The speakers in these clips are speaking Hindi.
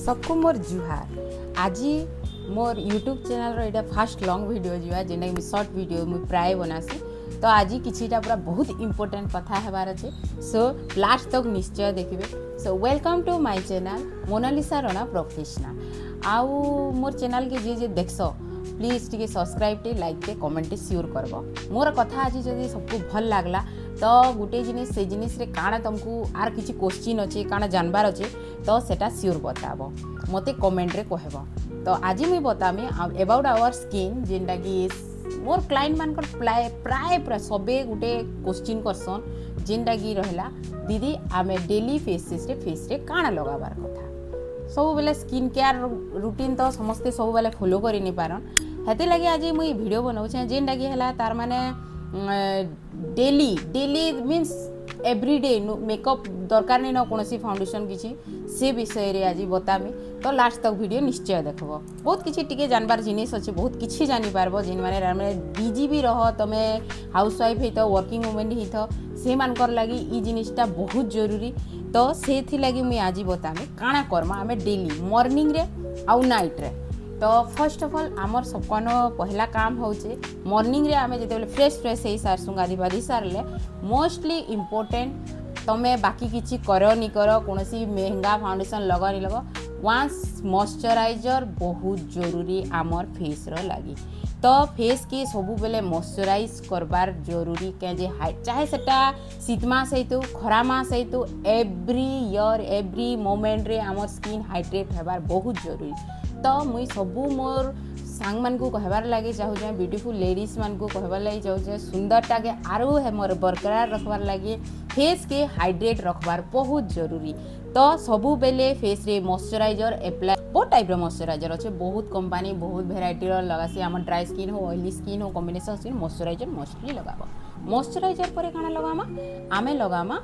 सबको मोर जुहार। आज मोर यूट्यूब चैनल रो एटा फर्स्ट लॉन्ग वीडियो जुआ जेना कि शॉर्ट वीडियो मु प्राय बनासी। तो आज किछिटा पूरा बहुत इंपोर्टेंट कथा हेबार अछि, सो लास्ट तक निश्चय देखिबे। So welcome to my channel Monalisa Rana professional. आउ मोर चैनल के जे देखसो प्लीज टिके सब्सक्राइब टे लाइक टे कमेंट टे श्योर करबो। मोर कथा आज जदि सबको भल लागला तो गोटे जिनिस से जिनिस रे काना तुमको आर किछि क्वेश्चन अच्छे काना जानबार अच्छे तो सेटा श्योर बताबो मते कमेंट रे कहबो। तो आज मुई बतामी अबाउट आवर स्किन जेनटा कि मोर क्लाइंट मानकर प्राय सबे गोटे क्वेश्चन करसन जेनटा कि रहला दीदी आमे डेली फेस रे काना लगाबार कथा। सब बेले स्किन केयर रूटीन तो समस्ते सब बेले फॉलो करि नि पारन, हेते लगे आज मुई वीडियो बनाउछे जेनटा कि हला तार माने डेली मीन्स एवरीडे मेकअप दरकार नहीं ना कौन फाउंडेशन किसी से विषय रे आज बतामी। तो लास्ट तक वीडियो निश्चय देखब। बहुत किसी टिके जानबार जिनिस अच्छे, बहुत किसी जानी पारबो जिन माने बिजी भी रह तमे हाउस वाइफ हेत वर्किंग वुमेन हेत से मानकर लगी ई जिनिसटा बहुत जरूरी। तो से लगी मुई आज बतामी काना करमा आमे डेली मॉर्निंग रे आउ नाइट रे। तो फर्स्ट ऑफ ऑल आमर सबकन पहला काम होचे मॉर्निंग रे आमे जेते फ्रेश हे सारसु गाधी सारले मोस्टली इम्पोर्टेंट तमे बाकी किछि करो नि करो कोनोसी महंगा फाउंडेशन लगा नि लगा वंस मॉइस्चराइजर बहुत जरूरी आमर फेस रो लागी। तो फेस के सबु बेले मॉइस्चराइज करबार जरूरी के जे चाहे सेटा शीत मास हेतु खरा मास हेतु एवरी ईयर एवरी मोमेंट रे आमर स्किन हाइड्रेट हेबार बहुत जरूरी। तो मुई सबू मोर सांग मान को कहबार लगे चाहूँ ब्यूटीफुल लेडीज मान को कहबार लगे चाहूँ सुंदरता के आरो है मोर बरकरार रखबार लगे फेस के हाइड्रेट रखबार बहुत जरूरी। तो सबू बेले फेस रे मॉइस्चराइजर अप्लाई बहुत टाइप रो मॉइस्चराइजर अच्छे, बहुत कंपनी बहुत भेराइटी रो लगासी। आम ड्राई स्किन हो ऑयली स्किन हो कॉम्बिनेशन स्किन मॉइस्चराइजर मोस्टली लगाबो। मॉइस्चराइजर पर काना लगामा आमे लगामा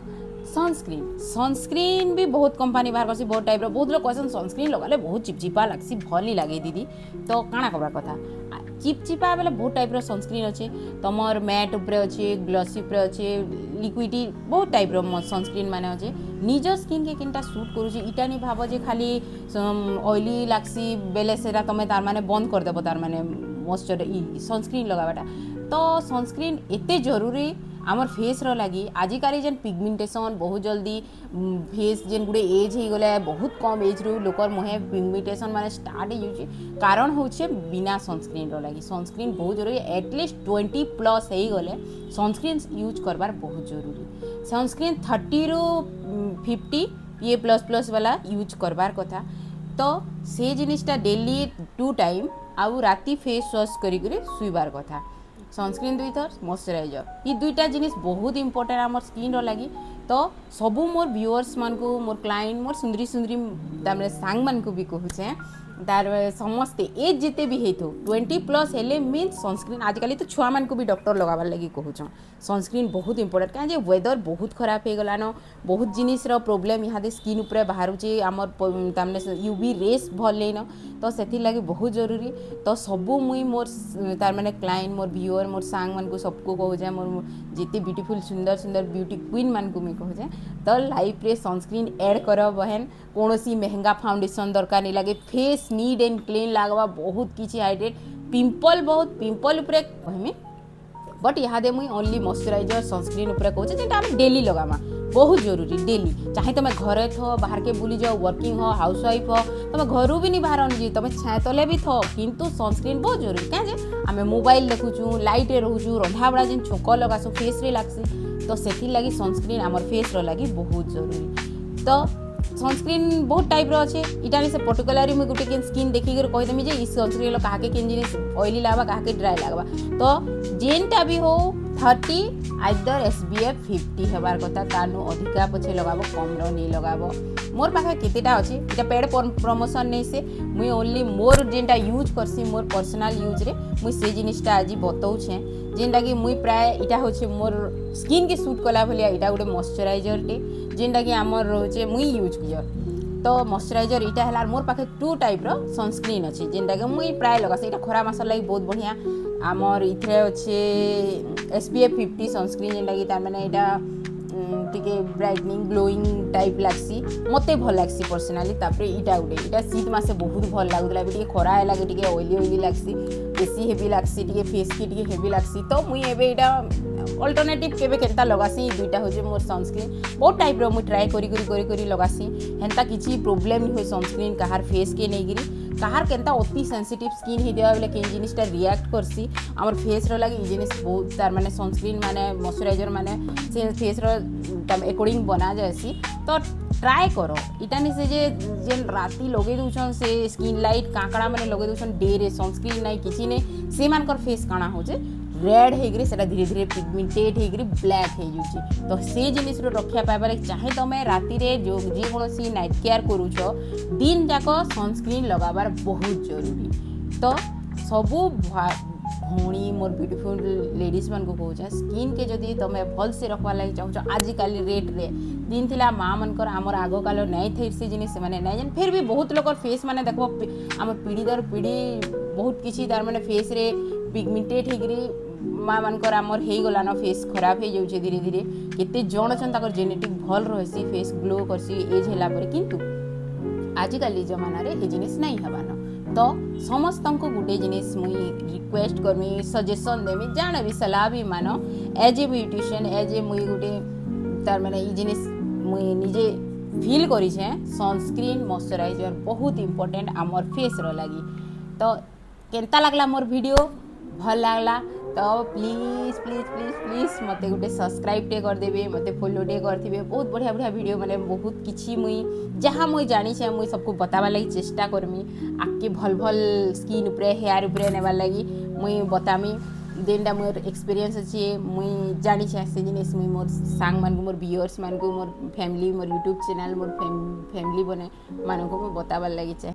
सनस्क्रीन भी बहुत कंपनी बाहर करसी बहुत टाइप रो। बहुत लोग कहसन सनस्क्रीन लगाले बहुत चिपचिपा लागसी भल ही लागे दीदी। तो काना करबार कथा चिपचिपा बेले बहुत टाइप रो सनस्क्रीन अच्छे, तमर मैट उपरे अच्छे ग्लॉसी उपरे अच्छे लिक्विडी बहुत टाइप रो सनस्क्रीन माने अच्छे। निज स्किन के किनटा सूट करूची इटा नहीं भाव जे खाली ऑयली लागसी बेले सेरा तमे तार माने बंद कर देबो तार माने मॉइस्चर सनस्क्रीन लगाबाटा। तो सनस्क्रीन एते जरूरी आमर फेस रो लगी। आजिकाली जेन पिगमेंटेशन बहुत जल्दी फेस जेन गुड़े एज हो गले बहुत कम एज रू लोकर मुहे पिगमेंटेशन माने स्टार्ट हो कारण होचे बिना सनस्क्रीन रो लगी। सनस्क्रीन बहुत जरूरी एटलिस्ट 20+ हो गले सनस्क्रीन यूज करबार बहुत जरूरी। सनस्क्रीन 30 रू 50 PA++ वाला यूज करबार कथा। तो से जिनिसटा डेली 2 टाइम आउ राती फेस वॉश करी सुईबार कथा। सनस्क्रीन 2 थर मॉइस्चराइजर ये दुईटा जिनिस बहुत इंपोर्टेंट आमर स्किन रो लगी। तो सबू मोर व्यूअर्स मान को मोर क्लाइंट मोर सुंदरी तार सांग मान को भी कहूचे तार समस्ते एज जिते भी हेतु 20+ हेले मीन सनस्क्रीन आजिकल तो छुआ मान को भी डॉक्टर लगाबार लगी कहूँ सनस्क्रीन बहुत इंपोर्टेंट कहीं वेदर बहुत खराब हो गलान बहुत जिनिस प्रोब्लेम यहाँ स्किन उपरे बाहर आमर तार यूवी रेस भल लेन तो से लगी बहुत जरूरी। तो सबू मुई मोर तार माने क्लाइंट मोर व्यूअर मोर सांग मान को सबको कहूँ मोर जिते ब्यूटीफुल सुंदर सुंदर ब्यूटी क्वीन मान को मुई कहूँ तो लाइफ रे सनस्क्रीन ऐड कर बहन कौन महंगा फाउंडेशन दरकार नहीं लगे फेस नीट एंड क्लीन लगवा बहुत किसी हाइड्रेट पिंपल बहुत पिंपल उपरे कहमी बट यहाँ मुई ओनली मॉइस्चराइजर सनस्क्रीन उपरे कहूँ जेटा आम डेली लगामा बहुत जरूरी। डेली चाहे तुम घरे थो बाहर के बुली जाओ वर्किंग हो हाउस वाइफ हो तुम घर भी नहीं बाहर जी तुम छाए तले भी थो किंतु सनस्क्रीन बहुत जरूरी क्या आम मोबाइल देखुचु लाइट रोचु रंधा बड़ा जेन छोक लगासु फेस रे लागसी तो से लगी सनस्क्रीन आमर फेस रो लगी बहुत जरूरी। तो सनस्क्रीन बहुत टाइप रो अच्छे इटा से पर्टिकुलरली मुझे गोटे केन स्किन देखिक कहीदेमी जे इस सनस्क्रीन कहा केन जिनिस ऑयली लगवा कहा ड्राई लगवा तो जेनटा भी हो 30 आइदर SPF 50 हेबार कथा तानु अधिका पछे लगाबो कम रो नहीं लगाबो। मोर पाखे केतेटा अछि इटा पेड प्रमोशन नहीं से मुई ओनली मोर जेनटा यूज करसी मोर पर्सनल यूज रे मुई से जिनिसटा आज बताउछे जेनटा कि मुई प्राय इटा होचे मोर स्किन के सूट कला भलिया इटा गोटे मॉइस्चराइजर टे जेनटा कि आमर रोचे मुई यूज कियर। तो मॉइस्चराइजर इटा हलार मोर पाखे 2 टाइप रो सनस्क्रीन अच्छे जेनटा कि मुई प्राय लगासी इटा खरा मास लगी बहुत बढ़िया आमर इथरे अच्छे SPF 50 सनस्क्रीन जेनटा कि तार माने इटा टिके ब्राइटनिंग ग्लोइंग टाइप लागसी मते भल लागसी पर्सनाली तापर इटा गुटे इटा शीत मासे बहुत भल लागुला टिके खरा है लागे टिके ऑयली लागसी बेसी हेवी लागसी टिके फेस की टिके हेवी लागसी तो मुई एबे इटा अल्टरनेटिव केबे केनता लगासी दुईटा होजे मोर सनस्क्रीन बहुत टाइप रो मुई ट्राई करी लगासी हेंता किछि प्रॉब्लम नहीं होय सनस्क्रीन कहार फेस के नहीं गिरी कहार केनता अति सेंसिटिव स्किन हे दिया बेले केन जिनिसटा रिएक्ट करसी हमर फेस रो लागि जिनिस बहुत तार माने सनस्क्रीन माने मॉइस्चराइजर माने से फेस रो अकॉर्डिंग बना जायसी तो ट्राए करो इटा नहीं से जेन राती लगे दूछन से स्किन लाइट काकड़ा माने लगे दूछन डे रे सनस्क्रीन नहीं किछि नहीं से मानकर फेस काना हो जे रेड हेगरी सेटा धीरे धीरे पिगमेंटेड हेगरी ब्लैक हे जुची तो से जिनिस रो रक्षा पाइबा लागी चाहे तमे राती रे जो जे कोनोसी नाइट केयर करूछ दिन जाको सनस्क्रीन लगाबार बहुत जरूरी तो सबू भौणी मोर ब्यूटीफुल लेडीज मान को कहूँ स्किन के जदि तुम भल से रखवा लगी चाहूँ आजिकल रेट रे दिन थिला माँ मनकर आमर आग काल नहीं थे से जिनिस से माने नहीं जान फिर भी बहुत लोग फेस माने देखो आमर पीढ़ी दर पीढ़ी बहुत किसी तार माने फेस रे पिगमेंटेड हेगरी माँ मनकर आमर हो गलान फेस खराब हो जाऊे धीरे धीरे केते जन अच्छा ताकर जेनेटिक भल रही फेस ग्लो करसी एज है किंतु आजिकल जमाना रे ये जिनिस नहीं हबान तो समस्त को गोटे जिनिस मुई रिक्वेस्ट करमी सजेशन देमी जाने भी सलाह भी मान as a beautician as a मुई गोटे तार माने ये जिनिस मुई निजे फील करी सनस्क्रीन मॉइस्चराइजर बहुत इंपोर्टेंट आमर फेस रो लगी तो केनता लागला मोर वीडियो भल लागला तो प्लीज प्लीज प्लीज प्लीज मते गोटे सब्सक्राइब टे कर देबे मते फॉलो टे करथिबे बहुत बढ़िया बढ़िया वीडियो माने बहुत किछि मुई जहाँ मुई जानी छे मुई सबको बतावा लगी चेष्टा करमी आके भल भल स्किन उपरे हेयर उपरे नेवा लगी मुई बतामी देनडा मोर एक्सपीरियंस अच्छे मुई जानी छे से जिनिस मुई मोर सांग मान को मोर व्यूअर्स मान को मोर फैमिली मोर यूट्यूब चैनल मोर फैमिली बने मान को बतावा लगी चाहे